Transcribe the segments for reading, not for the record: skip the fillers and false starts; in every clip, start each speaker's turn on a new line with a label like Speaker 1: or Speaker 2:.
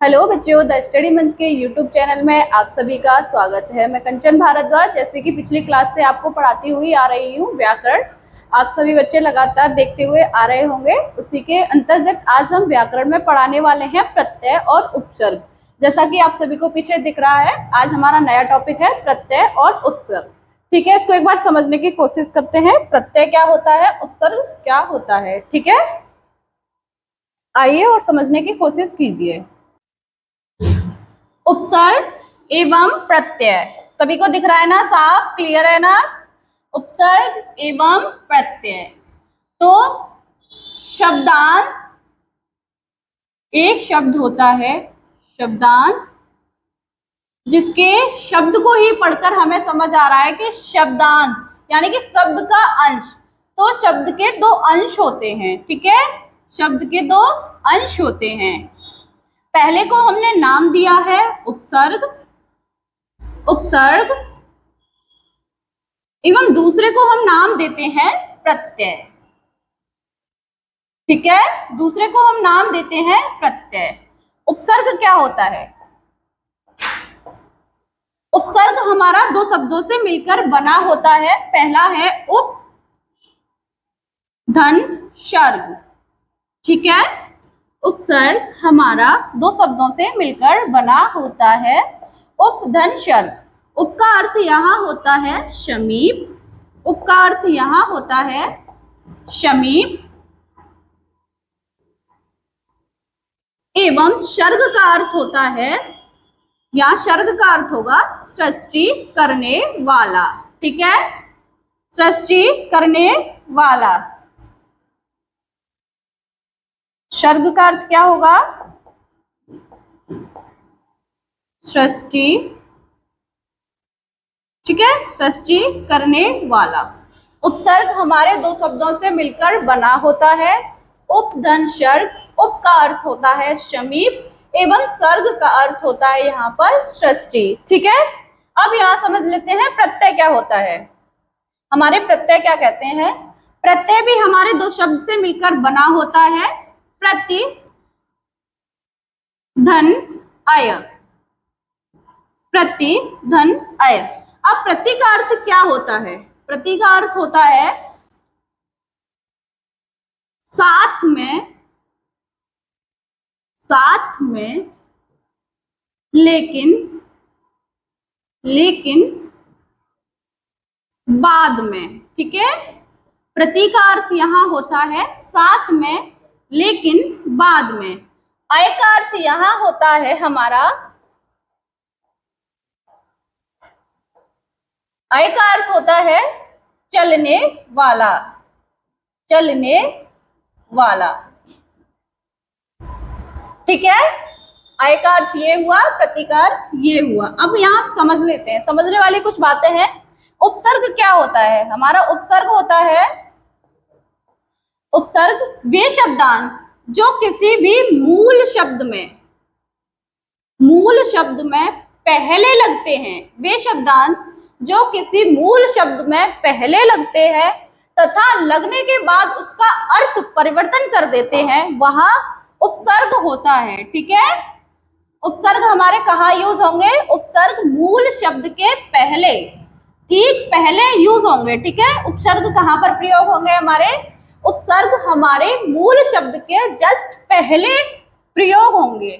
Speaker 1: Hello बच्चों, the study मंच के यूट्यूब चैनल में आप सभी का स्वागत है। मैं कंचन भारद्वाज, जैसे कि पिछली क्लास से आपको पढ़ाती हुई आ रही हूँ व्याकरण। आप सभी बच्चे लगातार देखते हुए आ रहे होंगे। उसी के अंतर्गत आज हम व्याकरण में पढ़ाने वाले हैं प्रत्यय और उपसर्ग। जैसा कि आप सभी को पीछे दिख रहा है, आज हमारा नया टॉपिक है प्रत्यय और उपसर्ग। ठीक है, इसको एक बार समझने की कोशिश करते हैं। प्रत्यय क्या होता है, उपसर्ग क्या होता है। ठीक है, आइए और समझने की कोशिश कीजिए। उपसर्ग एवं प्रत्यय सभी को दिख रहा है ना, साफ क्लियर है ना। उपसर्ग एवं प्रत्यय तो शब्दांश, एक शब्द होता है शब्दांश, जिसके शब्द को ही पढ़कर हमें समझ आ रहा है कि शब्दांश यानी कि शब्द का अंश। तो शब्द के दो अंश होते हैं। ठीक है, शब्द के दो अंश होते हैं। पहले को हमने नाम दिया है उपसर्ग, उपसर्ग, एवं दूसरे को हम नाम देते हैं प्रत्यय। ठीक है, दूसरे को हम नाम देते हैं प्रत्यय। उपसर्ग क्या होता है? उपसर्ग हमारा दो शब्दों से मिलकर बना होता है। पहला है उप, धन, सर्ग। ठीक है, उपसर्ग हमारा दो शब्दों से मिलकर बना होता है, उप, धन, सर्ग। उप का अर्थ यहाँ होता है समीप, उप का अर्थ यहाँ होता है समीप, एवं सर्ग का अर्थ होता है, या सर्ग का अर्थ होगा सृष्टि करने वाला। ठीक है, सृष्टि करने वाला। सर्ग का अर्थ क्या होगा? सृष्टि। ठीक है, सृष्टि करने वाला। उपसर्ग हमारे दो शब्दों से मिलकर बना होता है, उप, धन, सर्ग। उप का अर्थ होता है समीप एवं सर्ग का अर्थ होता है यहाँ पर सृष्टि। ठीक है, अब यहाँ समझ लेते हैं प्रत्यय क्या होता है। हमारे प्रत्यय क्या कहते हैं? प्रत्यय भी हमारे दो शब्द से मिलकर बना होता है, प्रति, धन, अय। प्रति, धन, अय। अब प्रति का अर्थ क्या होता है? प्रति का अर्थ होता है साथ में, साथ में, लेकिन, लेकिन बाद में। ठीक है, प्रति का अर्थ यहां होता है साथ में लेकिन बाद में। अय का अर्थ यहां होता है हमारा, अय का अर्थ होता है चलने वाला, चलने वाला। ठीक है, अय का अर्थ ये हुआ, प्रति का अर्थ ये हुआ। अब यहाँ समझ लेते हैं, समझने वाली कुछ बातें हैं। उपसर्ग क्या होता है? हमारा उपसर्ग होता है, उपसर्ग वे शब्दांश जो किसी भी मूल शब्द में, मूल शब्द में पहले लगते हैं। वे शब्दांश जो किसी मूल शब्द में पहले लगते हैं तथा लगने के बाद उसका अर्थ परिवर्तन कर देते हैं, वहां उपसर्ग होता है। ठीक है, उपसर्ग हमारे कहाँ यूज होंगे? उपसर्ग मूल शब्द के पहले, ठीक पहले यूज होंगे। ठीक है, उपसर्ग कहाँ पर प्रयोग होंगे हमारे? उपसर्ग हमारे मूल शब्द के जस्ट पहले प्रयोग होंगे।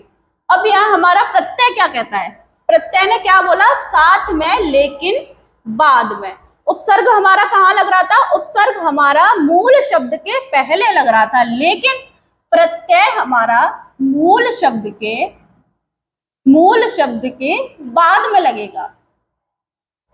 Speaker 1: अब यहाँ हमारा प्रत्यय क्या कहता है? प्रत्यय ने क्या बोला? साथ में लेकिन बाद में। उपसर्ग हमारा कहाँ लग रहा था? उपसर्ग हमारा मूल शब्द के पहले लग रहा था, लेकिन प्रत्यय हमारा मूल शब्द के, मूल शब्द के बाद में लगेगा।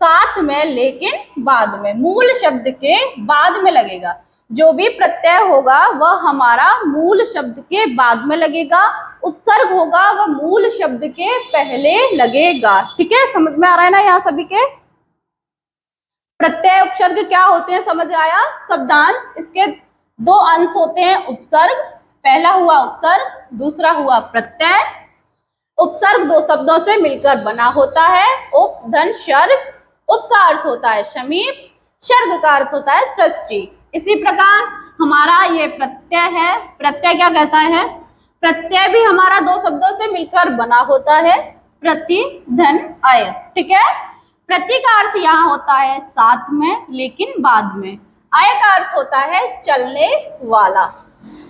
Speaker 1: साथ में लेकिन बाद में, मूल शब्द के बाद में लगेगा। जो भी प्रत्यय होगा वह हमारा मूल शब्द के बाद में लगेगा, उपसर्ग होगा वह मूल शब्द के पहले लगेगा। ठीक है, समझ में आ रहा है ना यहाँ सभी के? प्रत्यय उपसर्ग क्या होते हैं समझ आया? शब्दांश, इसके दो अंश होते हैं उपसर्ग। पहला हुआ उपसर्ग, दूसरा हुआ प्रत्यय। उपसर्ग दो शब्दों से मिलकर बना होता है, उप, धन, सर्ग। उप का अर्थ होता है समीप, सर्ग का अर्थ होता है सृष्टि। इसी प्रकार हमारा ये प्रत्यय है। प्रत्यय क्या कहता है? प्रत्यय भी हमारा दो शब्दों से मिलकर बना होता है प्रति धन अय। ठीक है, प्रति का अर्थ यहाँ होता है साथ में लेकिन बाद में, अय का अर्थ होता है चलने वाला।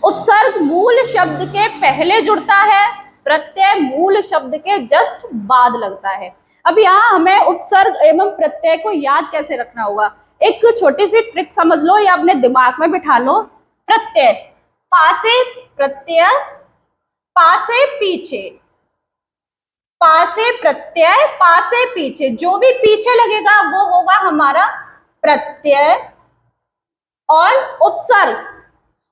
Speaker 1: उपसर्ग मूल शब्द के पहले जुड़ता है, प्रत्यय मूल शब्द के जस्ट बाद लगता है। अब यहाँ हमें उपसर्ग एवं प्रत्यय को याद कैसे रखना होगा, एक छोटी सी ट्रिक समझ लो या अपने दिमाग में बिठा लो। प्रत्यय पासे, प्रत्यय पासे पीछे, पासे प्रत्यय पासे पीछे, जो भी पीछे लगेगा वो होगा हमारा प्रत्यय। और उपसर्ग,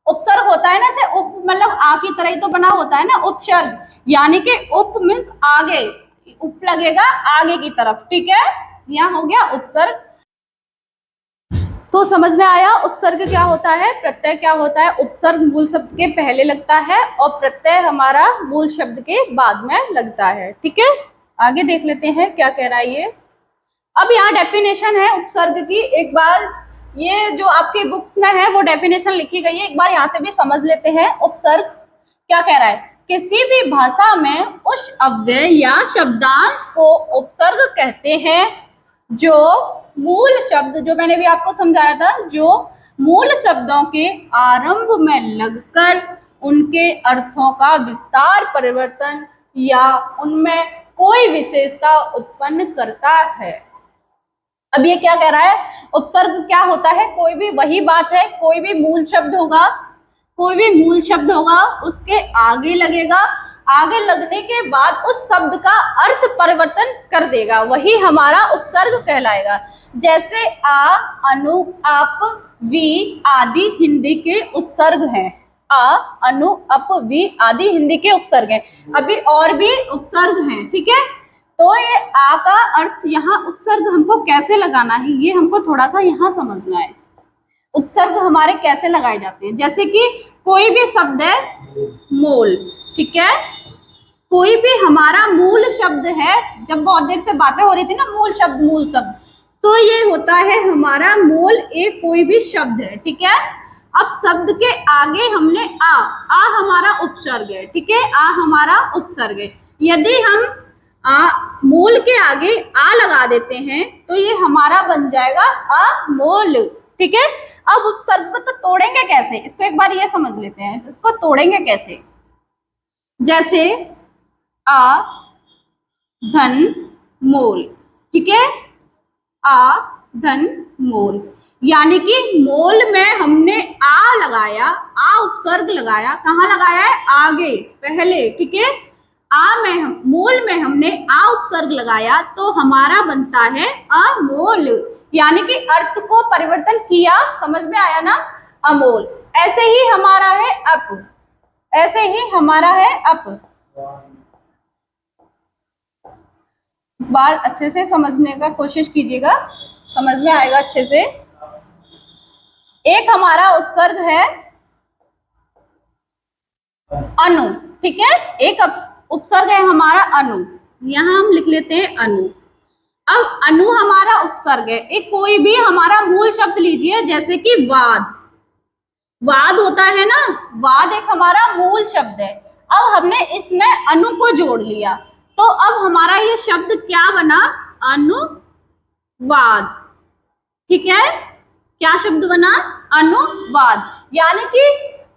Speaker 1: उपसर्ग होता है ना ऐसे उप मतलब आ की तरह ही तो बना होता है ना उपसर्ग, यानी कि उप मीन्स आगे, उप लगेगा आगे की तरफ। ठीक है, यहाँ हो गया उपसर्ग। तो समझ में आया उपसर्ग क्या होता है, प्रत्यय क्या होता है। उपसर्ग मूल शब्द के पहले लगता है और प्रत्यय हमारा मूल शब्द के बाद में लगता है। ठीक है, आगे देख लेते हैं क्या कह रहा है ये। अब यहाँ डेफिनेशन है उपसर्ग की, एक बार ये जो आपके बुक्स में है वो डेफिनेशन लिखी गई है, एक बार यहाँ से भी समझ लेते हैं। उपसर्ग क्या कह रहा है, किसी भी भाषा में उस अव्यय या शब्दांश को उपसर्ग कहते हैं जो मूल शब्द, जो मैंने भी आपको समझाया था, जो मूल शब्दों के आरंभ में लगकर उनके अर्थों का विस्तार, परिवर्तन या उनमें कोई विशेषता उत्पन्न करता है। अब ये क्या कह रहा है, उपसर्ग क्या होता है, कोई भी, वही बात है, कोई भी मूल शब्द होगा, कोई भी मूल शब्द होगा उसके आगे लगेगा, आगे लगने के बाद उस शब्द का अर्थ परिवर्तन कर देगा, वही हमारा उपसर्ग कहलाएगा। जैसे आ, अनु, अप, वी आदि हिंदी के उपसर्ग हैं। आ, अनु, अप, वी आदि हिंदी के उपसर्ग हैं। अभी और भी उपसर्ग हैं। ठीक है, तो ये आ का अर्थ यहाँ उपसर्ग हमको कैसे लगाना है ये हमको थोड़ा सा यहाँ समझना है। उपसर्ग हमारे कैसे लगाए जाते हैं, जैसे कि कोई भी शब्द है मूल, ठीक है, कोई भी हमारा मूल शब्द है, जब बहुत देर से बातें हो रही थी ना मूल शब्द मूल शब्द, तो ये होता है हमारा मूल एक कोई भी शब्द है। ठीक है, अब शब्द के आगे हमने आ हमारा उपसर्ग है। ठीक है, आ हमारा उपसर्ग है। यदि हम मूल के आगे आ लगा देते हैं तो ये हमारा बन जाएगा अमूल। ठीक है, अब उपसर्ग को तो तोड़ेंगे कैसे, इसको एक बार ये समझ लेते हैं, इसको तोड़ेंगे कैसे। जैसे आ धन मूल, ठीक है, आ धन मूल, यानी कि मूल में हमने आ लगाया, आ उपसर्ग लगाया, कहाँ लगाया है, आगे, पहले। ठीक है, मूल में हमने आ उपसर्ग लगाया तो हमारा बनता है अमूल, यानी कि अर्थ को परिवर्तन किया। समझ में आया ना, अमूल। ऐसे ही हमारा है अप, ऐसे ही हमारा है अप। बार अच्छे से समझने का कोशिश कीजिएगा, समझ में आएगा अच्छे से। एक हमारा उपसर्ग है अनु, ठीक है, एक उपसर्ग है हमारा अनु, यहां हम लिख लेते हैं अनु। अब अनु हमारा उपसर्ग है। एक कोई भी हमारा मूल शब्द लीजिए, जैसे कि वाद, वाद होता है ना, वाद एक हमारा मूल शब्द है। अब हमने इसमें अनु को जोड़ लिया तो अब हमारा ये शब्द क्या बना, अनुवाद। ठीक है, क्या शब्द बना, अनुवाद, यानी कि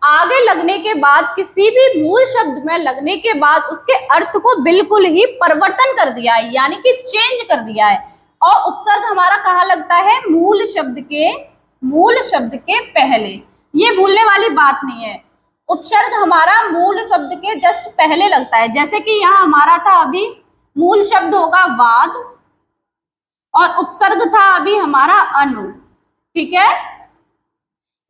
Speaker 1: आगे लगने के बाद, किसी भी मूल शब्द में लगने के बाद उसके अर्थ को बिल्कुल ही परिवर्तन कर दिया है, यानी कि चेंज कर दिया है। और उपसर्ग हमारा कहाँ लगता है, मूल शब्द के पहले। ये भूलने वाली बात नहीं है, उपसर्ग हमारा मूल शब्द के जस्ट पहले लगता है। जैसे कि यहाँ हमारा था अभी मूल शब्द होगा वाद और उपसर्ग था अभी हमारा अनु। ठीक है,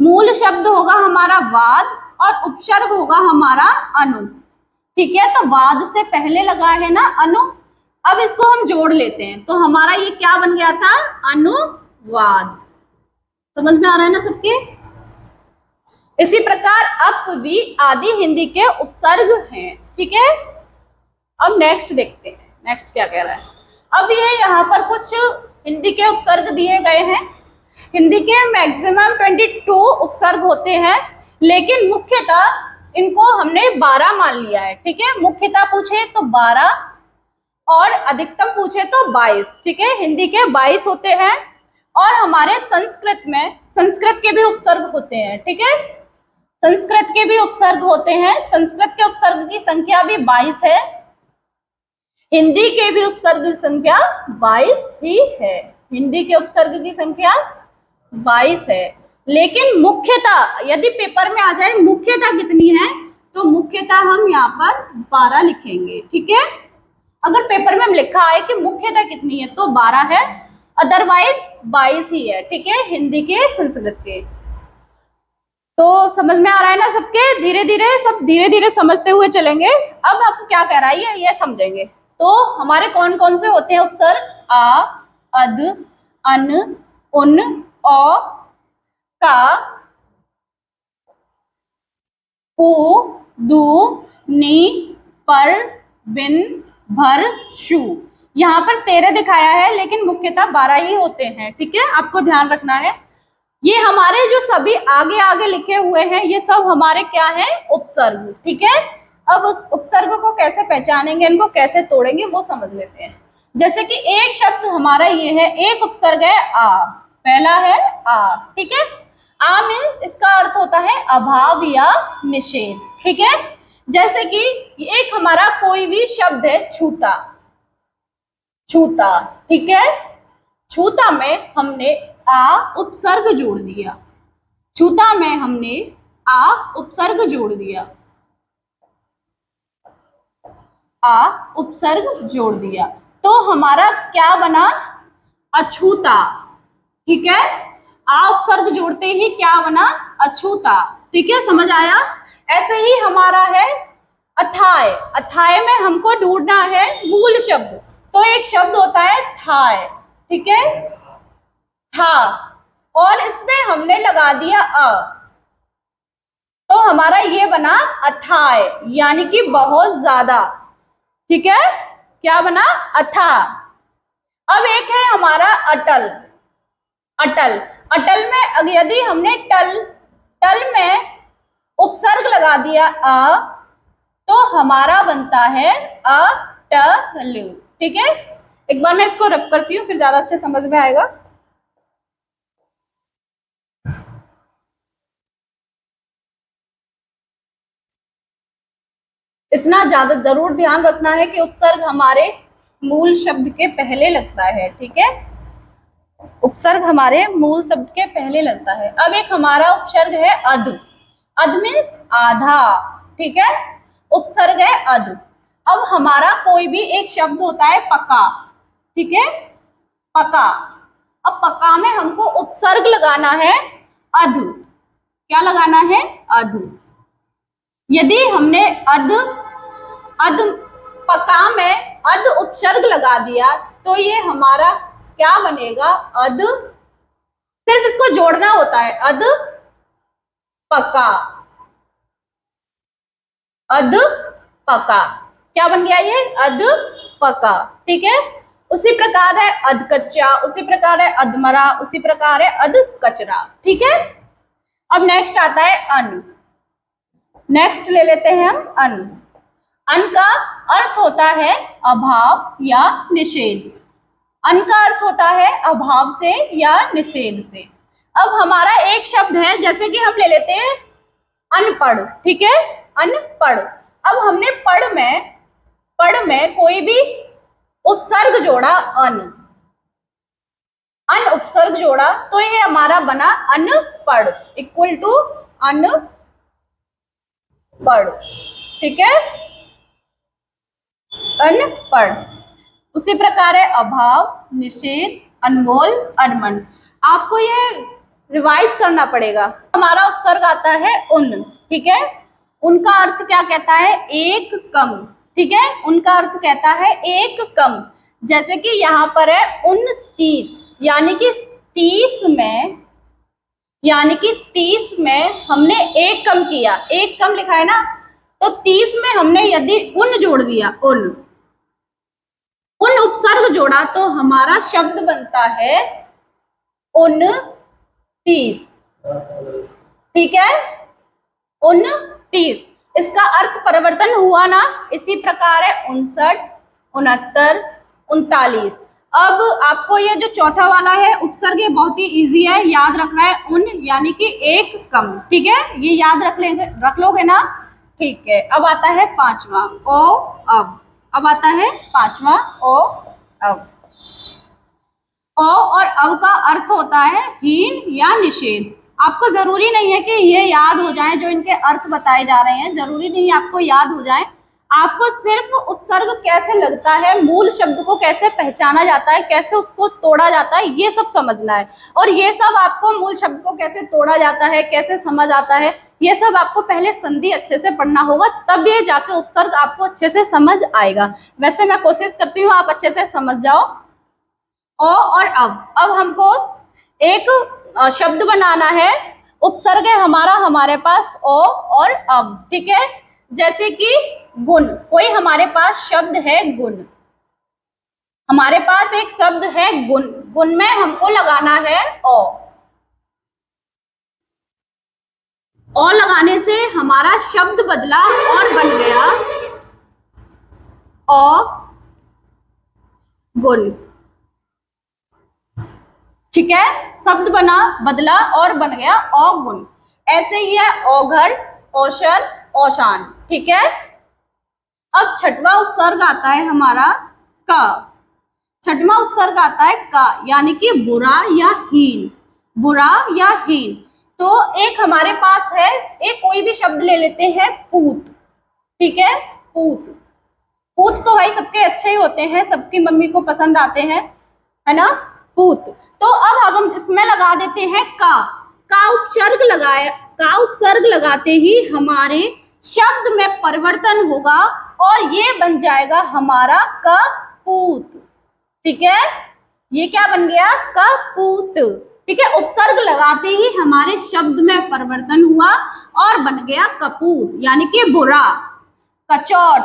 Speaker 1: मूल शब्द होगा हमारा वाद और उपसर्ग होगा हमारा अनु। ठीक है, तो वाद से पहले लगा है ना अनु। अब इसको हम जोड़ लेते हैं तो हमारा ये क्या बन गया था, अनुवाद। समझ में आ रहा है ना सबके। इसी प्रकार अप, वी आदि हिंदी के उपसर्ग हैं। ठीक है, अब नेक्स्ट देखते हैं, नेक्स्ट क्या कह रहा है। अब ये यहाँ पर कुछ हिंदी के उपसर्ग दिए गए हैं। हिंदी के मैक्सिमम 22 उपसर्ग होते हैं, लेकिन मुख्यतः इनको हमने 12 मान लिया है, ठीक है। मुख्यतः पूछे तो 12 और अधिकतम पूछे तो 22, ठीक है। हिंदी के 22 होते हैं और हमारे संस्कृत में संस्कृत के भी उपसर्ग होते हैं, ठीक है। संस्कृत के भी उपसर्ग होते हैं, संस्कृत के उपसर्ग की संख्या भी 22 है। हिंदी के भी उपसर्ग की संख्या 22 ही है, हिंदी के उपसर्ग की संख्या 22 है। लेकिन मुख्यतः यदि पेपर में आ जाए मुख्यतः कितनी है, तो मुख्यतः हम यहाँ पर 12 लिखेंगे, ठीक है। अगर पेपर में लिखा है कि मुख्यतः कितनी है तो 12 है, अदरवाइज 22 ही है, ठीक है, हिंदी के संस्कृत के। तो समझ में आ रहा है ना सबके? धीरे धीरे सब धीरे धीरे समझते हुए चलेंगे। अब आप क्या कह रहा है ये समझेंगे। तो हमारे कौन कौन से होते हैं उपसर्ग? आ, अद, अन, उन, औ, का, पु, दु, नी, पर, बिन, भर, शु। यहाँ पर 13 दिखाया है लेकिन मुख्यतः 12 ही होते हैं, ठीक है, आपको ध्यान रखना है। ये हमारे जो सभी आगे आगे लिखे हुए हैं ये सब हमारे क्या है? उपसर्ग, ठीक है। अब उस उपसर्ग को कैसे पहचानेंगे, इनको कैसे तोड़ेंगे वो समझ लेते हैं। जैसे कि एक शब्द हमारा ये है, एक उपसर्ग है आ, पहला है आ, ठीक है। आ मीन्स इसका अर्थ होता है अभाव या निषेध, ठीक है। जैसे कि एक हमारा कोई भी शब्द है छूता, छूता, ठीक है। छूता में हमने आ उपसर्ग जोड़ दिया, छूता में हमने आ उपसर्ग जोड़ दिया, आ उपसर्ग जोड़ दिया, तो हमारा क्या बना? अछूता, ठीक है। आ उपसर्ग जोड़ते ही क्या बना? अछूता, ठीक है, समझ आया। ऐसे ही हमारा है अथाय, अथाय में हमको ढूंढना है मूल शब्द, तो एक शब्द होता है थाय, ठीक है, था, और इसमें हमने लगा दिया अ, तो हमारा ये बना अथाय, यानी कि बहुत ज्यादा, ठीक है। क्या बना? अथा। अब एक है हमारा अटल, अटल, अटल में यदि हमने टल, टल में उपसर्ग लगा दिया अ, तो हमारा बनता है अटल, ठीक है। एक बार मैं इसको रब करती हूँ फिर ज्यादा अच्छे समझ में आएगा। इतना ज्यादा जरूर ध्यान रखना है कि उपसर्ग हमारे मूल शब्द के पहले लगता है, ठीक है, उपसर्ग हमारे मूल शब्द के पहले लगता है। अब एक हमारा उपसर्ग है अध, अध मीन्स आधा, ठीक है, उपसर्ग है अध। अब हमारा कोई भी एक शब्द होता है पका, ठीक है, पका। अब पका में हमको उपसर्ग लगाना है अध, क्या लगाना है? अध। यदि हमने अध, अध, पका में अध उपसर्ग लगा दिया तो ये हमारा क्या बनेगा? अध, सिर्फ इसको जोड़ना होता है, अध पका, अध पका, क्या बन गया ये? अध पका, ठीक है। उसी प्रकार है अध कच्चा, उसी प्रकार है अधमरा, उसी प्रकार है अध कचरा, ठीक है। अब नेक्स्ट आता है अन, नेक्स्ट ले लेते हैं हम अन। अन का अर्थ होता है अभाव या निषेध, अन का अर्थ होता है अभाव से या निषेध से। अब हमारा एक शब्द है, जैसे कि हम ले लेते हैं अनपढ़, ठीक है, अनपढ़। अब हमने पढ़ में कोई भी उपसर्ग जोड़ा अन, अन उपसर्ग जोड़ा तो ये हमारा बना अनपढ़, इक्वल टू अनपढ़, ठीक है, अनपढ़। उसी प्रकार है अभाव, निषेध, अनमोल, अरमन। आपको ये रिवाइज करना पड़ेगा। हमारा उपसर्ग आता है उन, ठीक है, उनका अर्थ क्या कहता है? एक कम, ठीक है, उनका अर्थ कहता है एक कम। जैसे कि यहाँ पर है 29, यानी कि 30 में, यानी कि 30 में हमने एक कम किया, एक कम लिखा है ना, तो 30 में हमने यदि उन जोड़ दिया, उन उपसर्ग जोड़ा तो हमारा शब्द बनता है 29, ठीक है, 29। इसका अर्थ परिवर्तन हुआ ना। इसी प्रकार है 59, 69, 39। अब आपको ये जो चौथा वाला है उपसर्ग, ये बहुत ही इजी है, याद रखना है। उन यानी कि एक कम, ठीक है, ये याद रख लोगे ना, ठीक है। अब आता है पांचवा ओ अब आता है पांचवा ओ अब। ओ और अब का अर्थ होता है हीन या निषेध। आपको जरूरी नहीं है कि ये याद हो जाए, जो इनके अर्थ बताए जा रहे हैं जरूरी नहीं है आपको याद हो जाए। आपको सिर्फ उपसर्ग कैसे लगता है, मूल शब्द को कैसे पहचाना जाता है, कैसे उसको तोड़ा जाता है, ये सब समझना है। और ये सब आपको मूल शब्द को कैसे तोड़ा जाता है, कैसे समझ आता है, ये सब आपको पहले संधि अच्छे से पढ़ना होगा, तब ये जाके उपसर्ग आपको अच्छे से समझ आएगा। वैसे मैं कोशिश करती हूँ आप अच्छे से समझ जाओ। ओ और अब हमको एक शब्द बनाना है, उपसर्ग है हमारा हमारे पास ओ और अब, ठीक है। जैसे कि गुण, कोई हमारे पास शब्द है गुण, हमारे पास एक शब्द है गुण, गुण में हमको लगाना है ओ लगाने से हमारा शब्द बदला और बन गया ओ गुण, ठीक है। शब्द बदला और बन गया औगुण। ऐसे ही है औघर, औशर, औशान, ठीक है। अब छठवां उपसर्ग आता है हमारा का। छठवां उपसर्ग आता है का, यानी कि बुरा या हीन, बुरा या हीन। तो एक हमारे पास है, एक कोई भी शब्द ले लेते हैं पूत, ठीक है। पूत, पूत तो भाई सबके अच्छे ही होते हैं, सबकी मम्मी को पसंद आते हैं, है ना, पूत। तो अब हम इसमें लगा देते हैं का उपसर्ग लगाया, का उपसर्ग लगाते ही हमारे शब्द में परिवर्तन होगा और ये बन जाएगा हमारा कपूत, ठीक है। ये क्या बन गया, कपूत, ठीक है। उपसर्ग लगाते ही हमारे शब्द में परिवर्तन हुआ और बन गया कपूत, यानी कि बुरा, कचौट,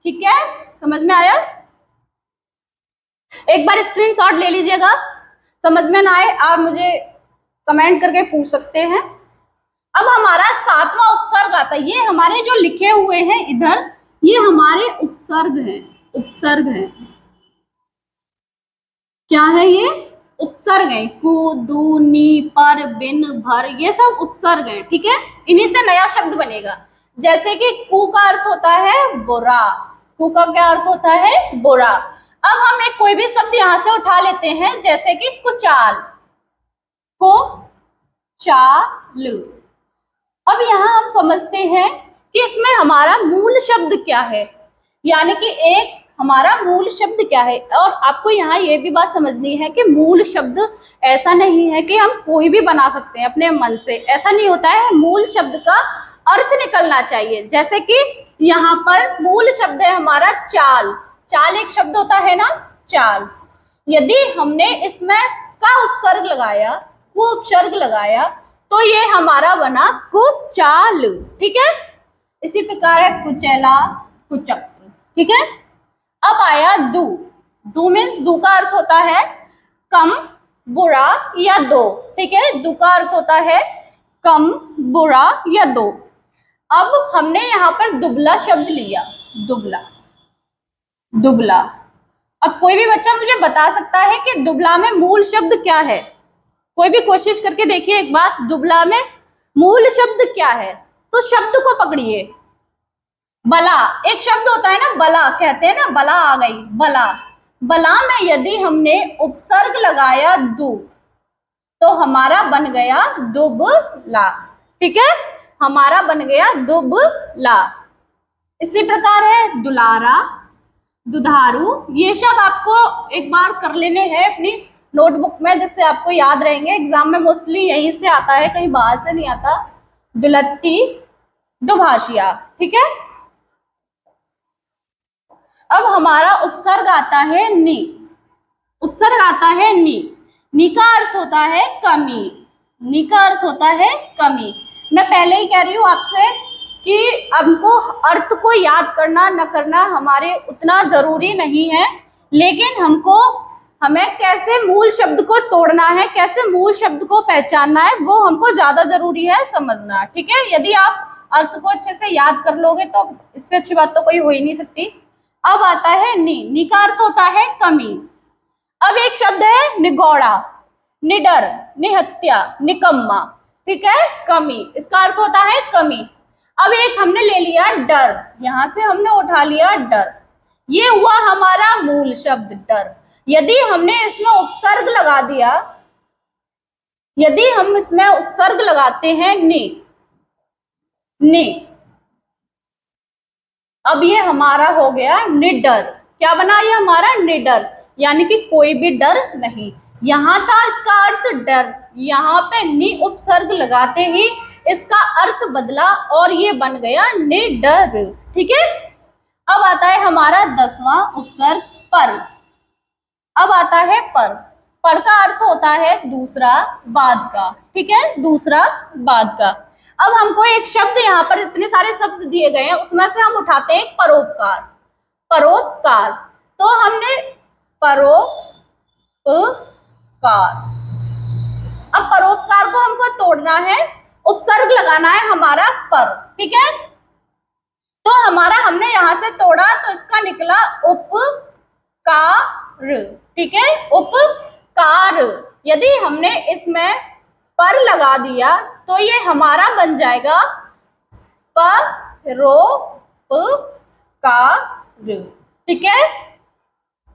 Speaker 1: ठीक है। समझ में आया? एक बार स्क्रीनशॉट ले लीजिएगा, समझ में ना आए आप मुझे कमेंट करके पूछ सकते हैं। अब हमारा सातवां उपसर्ग आता है, ये हमारे जो लिखे हुए हैं इधर, ये हमारे उपसर्ग हैं, उपसर्ग है। क्या है ये? उपसर्ग है। कु, दू, नी, पर, बिन, भर, ये सब उपसर्ग है, ठीक है। इन्हीं से नया शब्द बनेगा। जैसे कि कु का अर्थ होता है बुरा, कु का क्या अर्थ होता है, बुरा। अब हम एक कोई भी शब्द यहां से उठा लेते हैं, जैसे कि कुचाल, को चाल। अब यहाँ हम समझते हैं कि इसमें हमारा मूल शब्द क्या है, यानी कि एक हमारा मूल शब्द क्या है। और आपको यहाँ ये भी बात समझनी है कि मूल शब्द ऐसा नहीं है कि हम कोई भी बना सकते हैं अपने मन से, ऐसा नहीं होता है। मूल शब्द का अर्थ निकलना चाहिए। जैसे कि यहाँ पर मूल शब्द है हमारा चाल, चाल एक शब्द होता है ना, चाल। यदि हमने इसमें का उपसर्ग लगाया, को उपसर्ग लगाया, तो ये हमारा बना कुचाल, ठीक है। इसी प्रकार है कुचैला, कुचक्र, ठीक है। अब आया दू, दू मीन्स दू का अर्थ होता है कम, बुरा या दो, ठीक है। दू का अर्थ होता है कम, बुरा या दो। अब हमने यहाँ पर दुबला शब्द लिया, दुबला, दुबला। अब कोई भी बच्चा मुझे बता सकता है कि दुबला में मूल शब्द क्या है? कोई भी कोशिश करके देखिए एक बार, दुबला में मूल शब्द क्या है? तो शब्द को पकड़िए। बला एक शब्द होता है ना, बला कहते हैं ना, बला आ गई, बला। बला में यदि हमने उपसर्ग लगाया दू, तो हमारा बन गया दुबला, ठीक है। हमारा बन गया दुबला। इसी प्रकार है दुलारा, दुधारू। ये सब आपको एक बार कर लेने हैं अपनी नोटबुक में, जिससे आपको याद रहेंगे। एग्जाम में मोस्टली यहीं से आता है, कहीं बाहर से नहीं आता। दुलत्ती, दुभाषिया, ठीक है। अब हमारा उपसर्ग आता है नी, उपसर्ग आता है नी। नी का अर्थ होता है कमी, नी का अर्थ होता है कमी। मैं पहले ही कह रही हूँ आपसे कि हमको अर्थ को याद करना न करना हमारे उतना जरूरी नहीं है, लेकिन हमें कैसे मूल शब्द को तोड़ना है, कैसे मूल शब्द को पहचानना है, वो हमको ज्यादा जरूरी है समझना, ठीक है। यदि आप अर्थ को अच्छे से याद कर लोगे तो इससे अच्छी बात तो कोई हो ही नहीं सकती। अब आता है नी का अर्थ होता है कमी। अब एक शब्द है निगौड़ा, निडर, निहत्या, निकम्मा, ठीक है, कमी, इसका अर्थ होता है कमी। अब एक हमने ले लिया डर, यहां से हमने उठा लिया डर, ये हुआ हमारा मूल शब्द डर। यदि हमने इसमें उपसर्ग लगा दिया, यदि हम इसमें उपसर्ग लगाते हैं ने, अब ये हमारा हो गया निडर। क्या बना ये हमारा निडर, यानी कि कोई भी डर नहीं। यहां था इसका अर्थ डर, यहाँ पे नि उपसर्ग लगाते ही इसका अर्थ बदला और ये बन गया निडर, ठीक है। अब आता है हमारा 10वां उपसर्ग पर। अब आता है पर का अर्थ होता है दूसरा, बाद का, ठीक है, दूसरा बाद का। अब हमको एक शब्द, यहाँ पर इतने सारे शब्द दिए गए हैं, उसमें से हम उठाते हैं परोपकार। परोपकार, तो हमने परोपकार, अब परोपकार को हमको तोड़ना है, उपसर्ग लगाना है हमारा पर, ठीक है। तो हमारा हमने यहां से तोड़ा तो इसका निकला उपकार, ठीक है, उपकार। यदि हमने इसमें पर लगा दिया तो ये हमारा बन जाएगा परोपकार, ठीक है,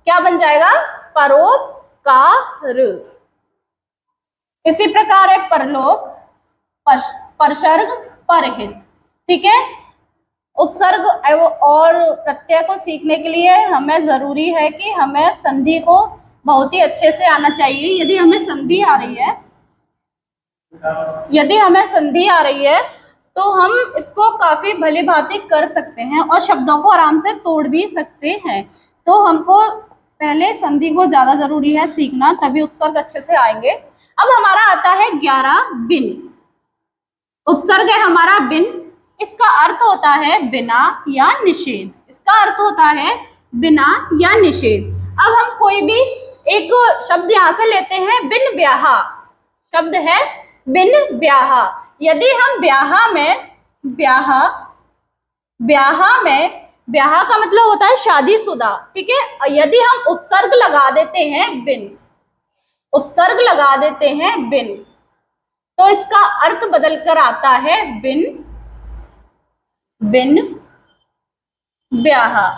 Speaker 1: क्या बन जाएगा, परोपकार। इसी प्रकार है परलोक, परसर्ग, परहित, ठीक है। उपसर्ग और प्रत्यय को सीखने के लिए हमें जरूरी है कि हमें संधि को बहुत ही अच्छे से आना चाहिए। यदि हमें संधि आ रही है, तो हम इसको काफी भली भांति कर सकते हैं और शब्दों को आराम से तोड़ भी सकते हैं। तो हमको पहले संधि को ज्यादा जरूरी है सीखना, तभी उपसर्ग अच्छे से आएंगे। अब हमारा आता है 11 बिन। उपसर्ग है हमारा बिन, इसका अर्थ होता है बिना या निषेध, इसका अर्थ होता है बिना या निषेध। अब हम कोई भी एक शब्द यहां से लेते हैं, बिन ब्याहा, शब्द है बिन ब्याहा। यदि हम ब्याहा में ब्याहा का मतलब होता है शादीशुदा, ठीक है। यदि हम उपसर्ग लगा देते हैं बिन, उपसर्ग लगा देते हैं बिन, तो इसका अर्थ बदल कर आता है बिन ब्याहा,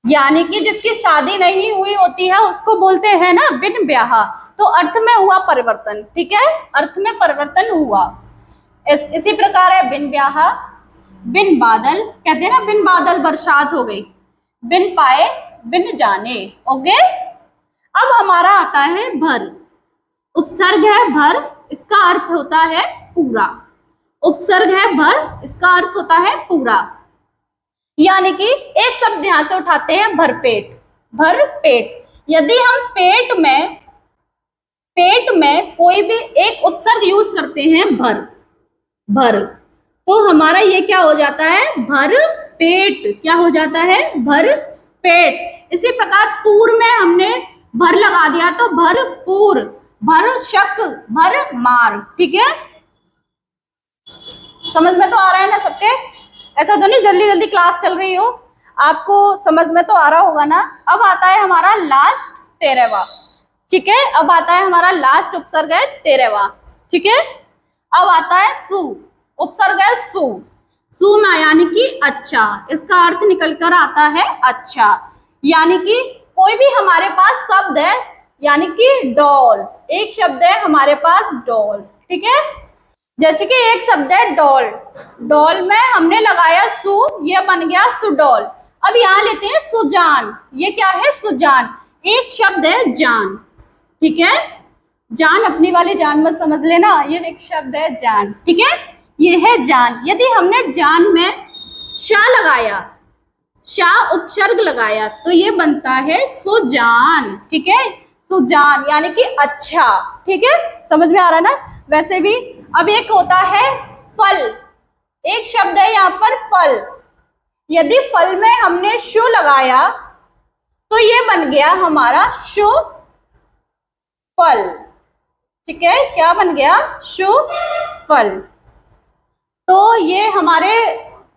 Speaker 1: यानी कि जिसकी शादी नहीं हुई होती है उसको बोलते हैं ना बिन ब्याहा। तो अर्थ में हुआ परिवर्तन, ठीक है, अर्थ में परिवर्तन हुआ। इसी प्रकार है बिन ब्याहा, बिन बादल, कहते हैं ना बिन बादल बरसात हो गई, बिन पाए, बिन जाने, ओके। अब हमारा आता है भर। उपसर्ग है भर, इसका अर्थ होता है पूरा। उपसर्ग है भर, इसका अर्थ होता है पूरा, यानी कि एक शब्द यहां से उठाते हैं भरपेट, भरपेट। यदि हम पेट में कोई भी एक उपसर्ग यूज करते हैं भर, तो हमारा ये क्या हो जाता है, भर पेट, क्या हो जाता है, भर पेट। इसी प्रकार पूर में हमने भर लगा दिया तो भरपूर, भर शक, भर मार, ठीक है। समझ में तो आ रहा है ना सबके, ऐसा तो नहीं जल्दी जल्दी क्लास चल रही हो, आपको समझ में तो आ रहा होगा ना। अब आता है हमारा लास्ट 13वां, ठीक है। अब आता है हमारा लास्ट उपसर्ग है 13वां, ठीक है। अब आता है सु, उपसर्ग है सु में, यानी कि अच्छा, इसका अर्थ निकल कर आता है अच्छा। यानी कि कोई भी हमारे पास शब्द है, यानी कि डॉल, एक शब्द है हमारे पास डॉल, ठीक है। जैसे कि एक शब्द है डॉल, डॉल में हमने लगाया सु, ये बन गया सुडॉल। अब यहाँ लेते हैं सुजान, ये क्या है, सुजान, एक शब्द है जान, ठीक है। जान अपनी वाली जान मत समझ लेना, ये एक शब्द है जान, ठीक है, ये है जान। यदि हमने जान में शा लगाया, शा उपसर्ग लगाया, तो ये बनता है सुजान, ठीक है, सुजान, यानी कि अच्छा, ठीक है, समझ में आ रहा है ना। वैसे भी अब एक होता है फल, एक शब्द है यहाँ पर फल। यदि फल में हमने शु लगाया तो ये बन गया हमारा शु फल, ठीक है, क्या बन गया, शु फल। तो ये हमारे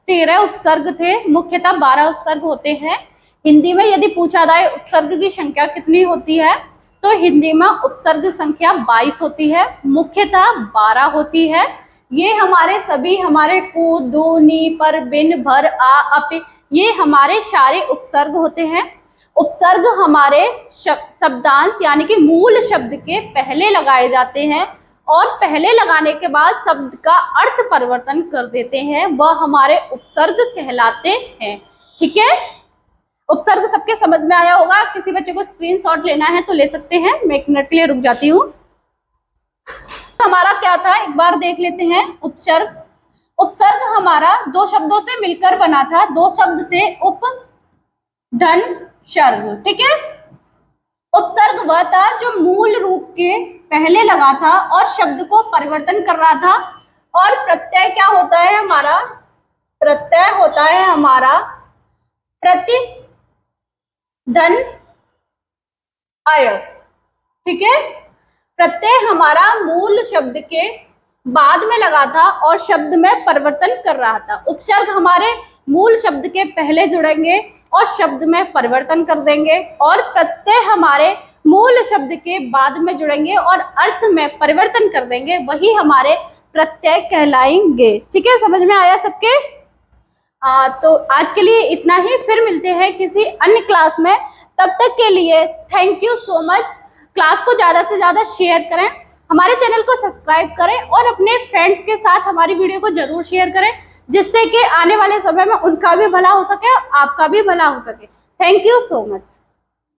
Speaker 1: 13 उपसर्ग थे, मुख्यतः 12 उपसर्ग होते हैं। हिंदी में यदि पूछा जाए उपसर्ग की संख्या कितनी होती है, तो हिंदी में उपसर्ग संख्या 22 होती है, मुख्यतः 12 होती है। ये हमारे सभी हमारे को, दो, नी, पर, बिन, भर, आ, अप, ये हमारे सारे उपसर्ग होते हैं। उपसर्ग हमारे शब्दांश यानी कि मूल शब्द के पहले लगाए जाते हैं और पहले लगाने के बाद शब्द का अर्थ परिवर्तन कर देते हैं, वह हमारे उपसर्ग कहलाते हैं। ठीक है, उपसर्ग सबके समझ में आया होगा। किसी बच्चे को स्क्रीनशॉट लेना है तो ले सकते हैं, मैं 1 मिनट के लिए रुक जाती हूँ। हमारा क्या था एक बार देख लेते हैं। उपसर्ग, उपसर्ग हमारा दो शब्दों से मिलकर बना था। दो शब्द थे, उप, धन, सर्ग। ठीक है, उपसर्ग वह था जो मूल रूप के पहले लगा था और शब्द को परिवर्तन कर रहा था। और प्रत्यय क्या होता है हमारा, प्रत्यय होता है हमारा प्रति, धन, आय। ठीक है, प्रत्यय हमारा मूल शब्द के बाद में लगा था और शब्द में परिवर्तन कर रहा था। उपसर्ग हमारे मूल शब्द के पहले जुड़ेंगे और शब्द में परिवर्तन कर देंगे, और प्रत्यय हमारे मूल शब्द के बाद में जुड़ेंगे और अर्थ में परिवर्तन कर देंगे, वही हमारे प्रत्यय कहलाएंगे। ठीक है, समझ में आया सबके? तो आज के लिए इतना ही, फिर मिलते हैं किसी अन्य क्लास में। तब तक के लिए thank you so much. Class को ज्यादा से ज्यादा शेयर करें, हमारे चैनल को सब्सक्राइब करें और अपने फ्रेंड्स के साथ हमारी वीडियो को जरूर शेयर करें, जिससे कि आने वाले समय में उनका भी भला हो सके और आपका भी भला हो सके। Thank you so much.